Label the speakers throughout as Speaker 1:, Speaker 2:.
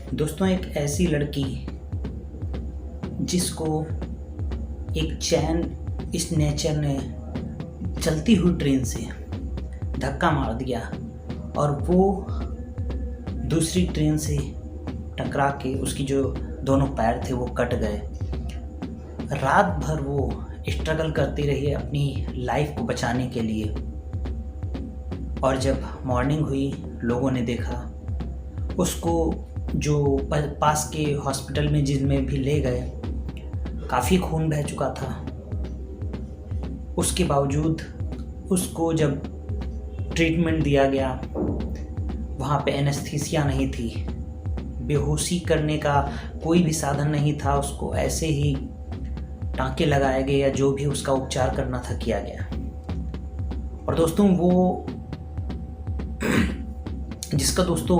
Speaker 1: दोस्तों, एक ऐसी लड़की जिसको एक चैन इस नेचर ने चलती हुई ट्रेन से धक्का मार दिया और वो दूसरी ट्रेन से टकरा के उसकी जो दोनों पैर थे वो कट गए। रात भर वो स्ट्रगल करती रही अपनी लाइफ को बचाने के लिए, और जब मॉर्निंग हुई लोगों ने देखा उसको जो पास के हॉस्पिटल में जिसमें भी ले गए, काफ़ी खून बह चुका था। उसके बावजूद उसको जब ट्रीटमेंट दिया गया, वहाँ पे एनेस्थीसिया नहीं थी, बेहोशी करने का कोई भी साधन नहीं था, उसको ऐसे ही टाँके लगाए गए या जो भी उसका उपचार करना था किया गया। और दोस्तों, वो जिसका दोस्तों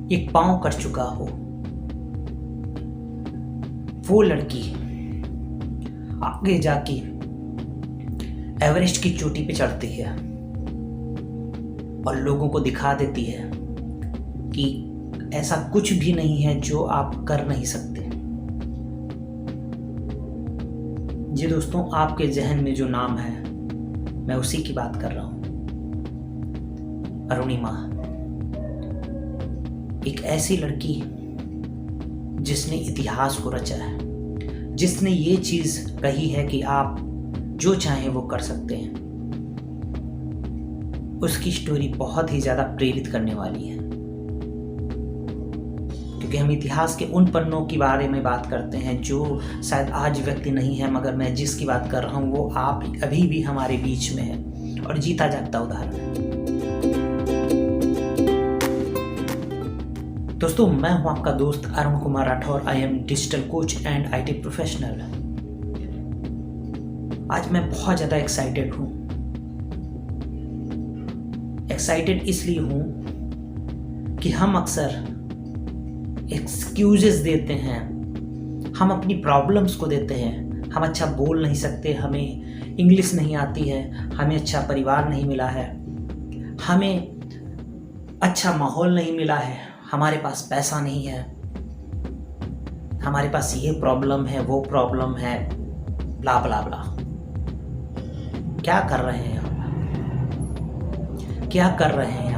Speaker 1: एक पाँव कट चुका हो, वो लड़की आगे जाके एवरेस्ट की चोटी पे चढ़ती है और लोगों को दिखा देती है कि ऐसा कुछ भी नहीं है जो आप कर नहीं सकते। जी दोस्तों, आपके जहन में जो नाम है मैं उसी की बात कर रहा हूं। अरुणिमा, एक ऐसी लड़की जिसने इतिहास को रचा है, जिसने ये चीज कही है कि आप जो चाहें वो कर सकते हैं। उसकी स्टोरी बहुत ही ज्यादा प्रेरित करने वाली है, क्योंकि हम इतिहास के उन पन्नों के बारे में बात करते हैं जो शायद आज व्यक्ति नहीं है, मगर मैं जिसकी बात कर रहा हूं वो आप अभी भी हमारे बीच में है और जीता जागता उदाहरण है। दोस्तों, मैं हूं आपका दोस्त Arun Kumar Rathore. I am digital coach and IT professional. आज मैं बहुत ज़्यादा एक्साइटेड हूं। एक्साइटेड इसलिए हूं कि हम अक्सर एक्सक्यूजेस देते हैं, हम अपनी प्रॉब्लम्स को देते हैं। हम अच्छा बोल नहीं सकते, हमें इंग्लिश नहीं आती है, हमें अच्छा परिवार नहीं मिला है, हमें अच्छा माहौल नहीं मिला है, हमारे पास पैसा नहीं है, हमारे पास ये प्रॉब्लम है, वो प्रॉब्लम है, ब्ला ब्ला ब्ला। क्या कर रहे हैं आप? क्या कर रहे हैं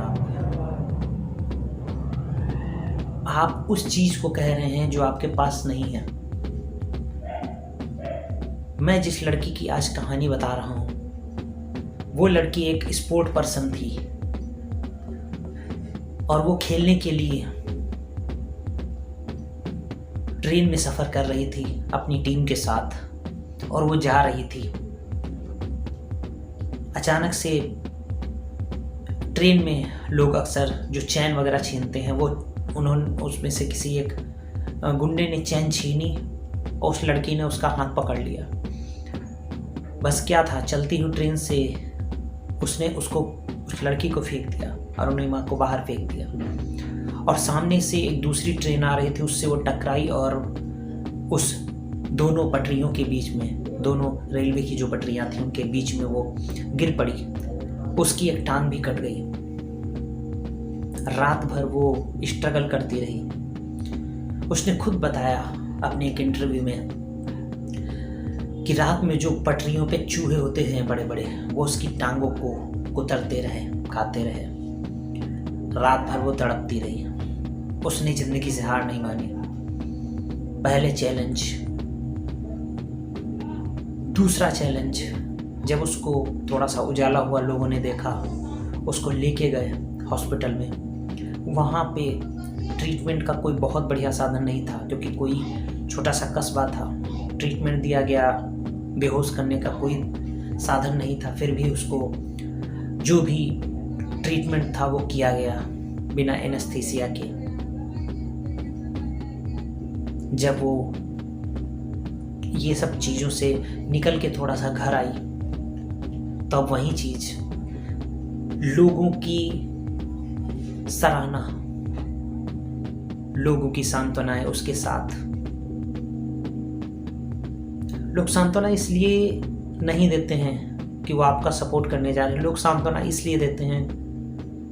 Speaker 1: आप उस चीज को कह रहे हैं जो आपके पास नहीं है। मैं जिस लड़की की आज कहानी बता रहा हूं, वो लड़की एक स्पोर्ट पर्सन थी और वो खेलने के लिए ट्रेन में सफ़र कर रही थी अपनी टीम के साथ, और वो जा रही थी। अचानक से ट्रेन में लोग अक्सर जो चैन वगैरह छीनते हैं, वो उन्होंने उसमें से किसी एक गुंडे ने चैन छीनी और उस लड़की ने उसका हाथ पकड़ लिया। बस क्या था, चलती हुई ट्रेन से उसने उस लड़की को फेंक दिया, अरुणिमा को बाहर फेंक दिया, और सामने से एक दूसरी ट्रेन आ रही थी, उससे वो टकराई और उस दोनों पटरियों के बीच में, दोनों रेलवे की जो पटरियां थी उनके बीच में वो गिर पड़ी। उसकी एक टांग भी कट गई। रात भर वो स्ट्रगल करती रही। उसने खुद बताया अपने एक इंटरव्यू में कि रात में जो पटरियों पे चूहे होते हैं बड़े बड़े, वो उसकी टांगों को कुतरते रहे, खाते रहे। रात भर वो तड़पती रही। उसने जिंदगी से हार नहीं मानी। पहले चैलेंज, दूसरा चैलेंज, जब उसको थोड़ा सा उजाला हुआ, लोगों ने देखा, उसको लेके गए हॉस्पिटल में। वहाँ पे ट्रीटमेंट का कोई बहुत बढ़िया साधन नहीं था, क्योंकि कोई छोटा सा कस्बा था। ट्रीटमेंट दिया गया, बेहोश करने का कोई साधन नहीं था, फिर भी उसको जो भी ट्रीटमेंट था वो किया गया बिना एनेस्थीसिया के। जब वो ये सब चीज़ों से निकल के थोड़ा सा घर आई, तब वही चीज़, लोगों की सराहना, लोगों की सांत्वनाएं उसके साथ। लोग सांत्वना इसलिए नहीं देते हैं कि वो आपका सपोर्ट करने जा रहे हैं। लोग सांत्वना इसलिए देते हैं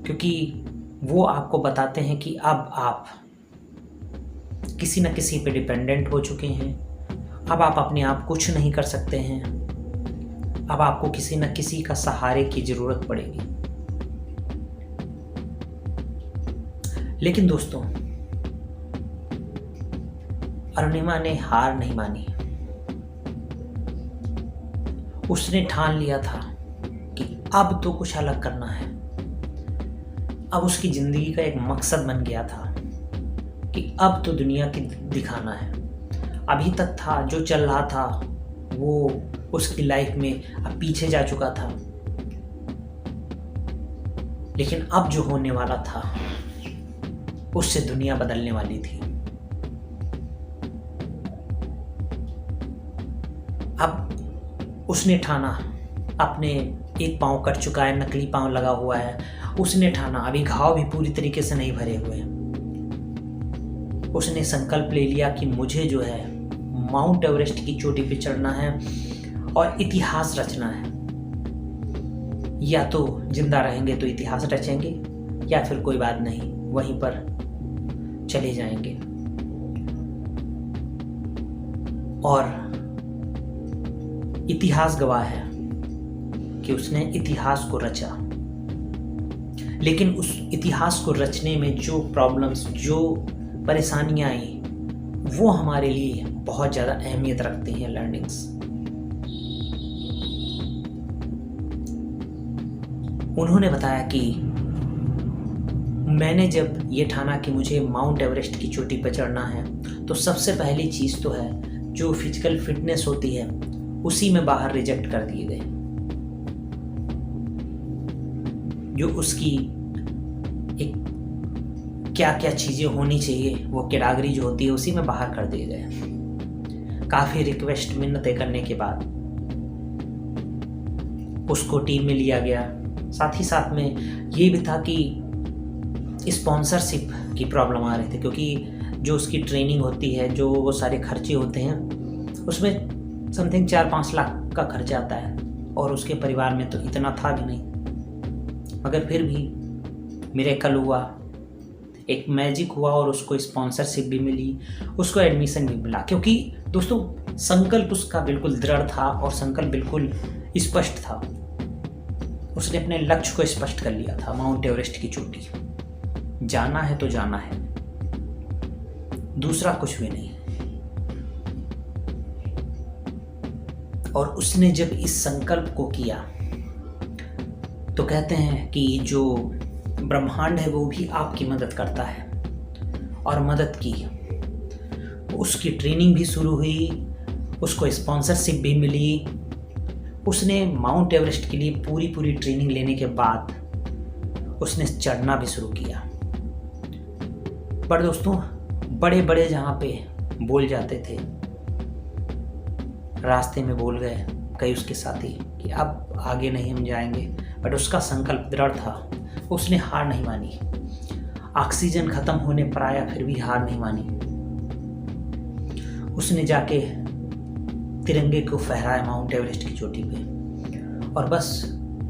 Speaker 1: क्योंकि वो आपको बताते हैं कि अब आप किसी न किसी पे डिपेंडेंट हो चुके हैं। अब आप अपने आप कुछ नहीं कर सकते हैं। अब आपको किसी न किसी का सहारे की ज़रूरत पड़ेगी। लेकिन दोस्तों, अरुणिमा ने हार नहीं मानी। उसने ठान लिया था कि अब तो कुछ अलग करना है। अब उसकी ज़िंदगी का एक मकसद बन गया था कि अब तो दुनिया की दिखाना है। अभी तक था जो चल रहा था वो उसकी लाइफ में अब पीछे जा चुका था, लेकिन अब जो होने वाला था उससे दुनिया बदलने वाली थी। अब उसने ठाना, अपने एक पाँव कट चुका है, नकली पाँव लगा हुआ है, उसने ठाना अभी घाव भी पूरी तरीके से नहीं भरे हुए हैं। उसने संकल्प ले लिया कि मुझे जो है माउंट एवरेस्ट की चोटी पे चढ़ना है और इतिहास रचना है। या तो जिंदा रहेंगे तो इतिहास रचेंगे, या फिर कोई बात नहीं, वहीं पर चले जाएंगे। और इतिहास गवाह है कि उसने इतिहास को रचा। लेकिन उस इतिहास को रचने में जो प्रॉब्लम्स, जो परेशानियां आई, वो हमारे लिए बहुत ज़्यादा अहमियत रखती हैं। लर्निंग्स, उन्होंने बताया कि मैंने जब ये ठाना कि मुझे माउंट एवरेस्ट की चोटी पर चढ़ना है, तो सबसे पहली चीज़ तो है जो फिजिकल फिटनेस होती है उसी में बाहर रिजेक्ट कर दिए गए। जो उसकी एक क्या क्या चीज़ें होनी चाहिए, वो कैटेगरी जो होती है उसी में बाहर कर दिए गए। काफ़ी रिक्वेस्ट मिन्नतें करने के बाद उसको टीम में लिया गया। साथ ही साथ में ये भी था कि स्पॉन्सरशिप की प्रॉब्लम आ रही थी, क्योंकि जो उसकी ट्रेनिंग होती है, जो वो सारे खर्चे होते हैं, उसमें समथिंग 4-5 लाख का खर्चा आता है, और उसके परिवार में तो इतना था भी नहीं। मगर फिर भी मिरेकल हुआ, एक मैजिक हुआ और उसको स्पॉन्सरशिप भी मिली, उसको एडमिशन भी मिला। क्योंकि दोस्तों संकल्प उसका बिल्कुल दृढ़ था और संकल्प बिल्कुल स्पष्ट था। उसने अपने लक्ष्य को स्पष्ट कर लिया था, माउंट एवरेस्ट की चोटी जाना है तो जाना है, दूसरा कुछ भी नहीं। और उसने जब इस संकल्प को किया तो कहते हैं कि जो ब्रह्मांड है वो भी आपकी मदद करता है, और मदद की। उसकी ट्रेनिंग भी शुरू हुई, उसको स्पॉन्सरशिप भी मिली। उसने माउंट एवरेस्ट के लिए पूरी ट्रेनिंग लेने के बाद उसने चढ़ना भी शुरू किया। पर दोस्तों, बड़े बड़े जहाँ पे बोल जाते थे, रास्ते में बोल गए कई उसके साथी कि अब आगे नहीं हम जाएंगे, बट उसका संकल्प दृढ़ था। उसने हार नहीं मानी। ऑक्सीजन खत्म होने पर आया, फिर भी हार नहीं मानी। उसने जाके तिरंगे को फहराया माउंट एवरेस्ट की चोटी पे, और बस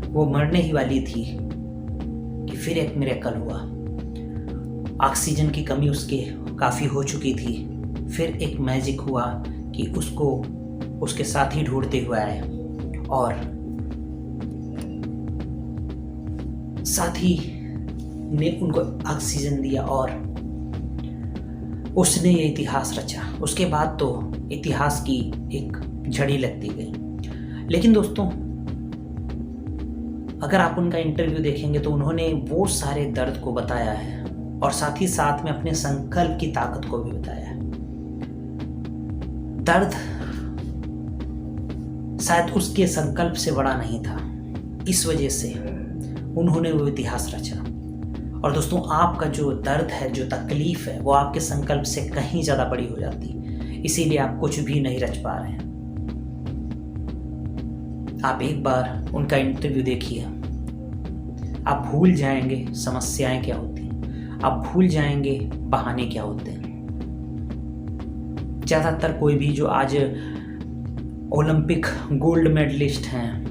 Speaker 1: वो मरने ही वाली थी कि फिर एक मिरेकल हुआ। ऑक्सीजन की कमी उसके काफ़ी हो चुकी थी। फिर एक मैजिक हुआ कि उसको उसके साथी ढूंढते हुए आए, और साथी ने उनको ऑक्सीजन दिया और उसने ये इतिहास रचा। उसके बाद तो इतिहास की एक झड़ी लगती गई। लेकिन दोस्तों, अगर आप उनका इंटरव्यू देखेंगे तो उन्होंने वो सारे दर्द को बताया है, और साथ ही साथ में अपने संकल्प की ताकत को भी बताया है। दर्द शायद उसके संकल्प से बड़ा नहीं था, इस वजह से उन्होंने वो इतिहास रचा। और दोस्तों, आपका जो दर्द है, जो तकलीफ है, वो आपके संकल्प से कहीं ज़्यादा बड़ी हो जाती है, इसीलिए आप कुछ भी नहीं रच पा रहे हैं। आप एक बार उनका इंटरव्यू देखिए, आप भूल जाएंगे समस्याएं क्या होती हैं, आप भूल जाएंगे बहाने क्या होते हैं। ज़्यादातर कोई भी जो आज ओलंपिक गोल्ड मेडलिस्ट हैं,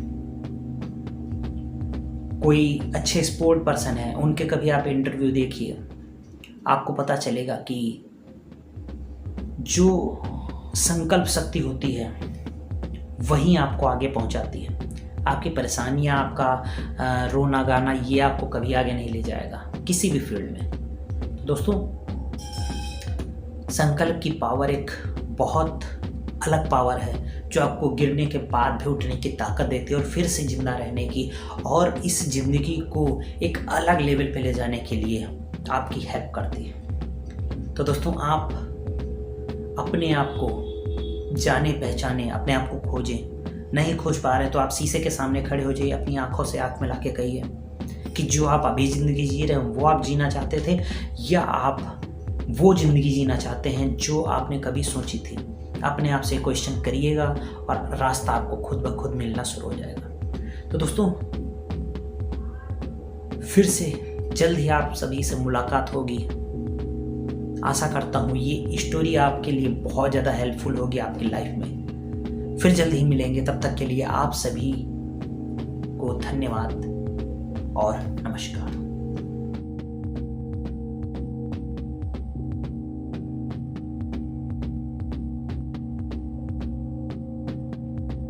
Speaker 1: कोई अच्छे स्पोर्ट पर्सन है, उनके कभी आप इंटरव्यू देखिए, आपको पता चलेगा कि जो संकल्प शक्ति होती है वही आपको आगे पहुंचाती है। आपकी परेशानियां, आपका रोना गाना, ये आपको कभी आगे नहीं ले जाएगा किसी भी फील्ड में। दोस्तों, संकल्प की पावर एक बहुत अलग पावर है जो आपको गिरने के बाद भी उठने की ताकत देती है और फिर से जिंदा रहने की और इस ज़िंदगी को एक अलग लेवल पे ले जाने के लिए आपकी हेल्प करती है। तो दोस्तों, आप अपने आप को जाने पहचाने, अपने आप को खोजें। नहीं खोज पा रहे तो आप शीशे के सामने खड़े हो जाइए, अपनी आंखों से आंख मिला के कहिए कि जो आप अभी ज़िंदगी जी रहे हैं वो आप जीना चाहते थे या आप वो ज़िंदगी जीना चाहते हैं जो आपने कभी सोची थी। अपने आप से क्वेश्चन करिएगा और रास्ता आपको खुद ब खुद मिलना शुरू हो जाएगा। तो दोस्तों, फिर से जल्द ही आप सभी से मुलाकात होगी। आशा करता हूँ ये स्टोरी आपके लिए बहुत ज़्यादा हेल्पफुल होगी आपकी लाइफ में। फिर जल्द ही मिलेंगे, तब तक के लिए आप सभी को धन्यवाद और नमस्कार।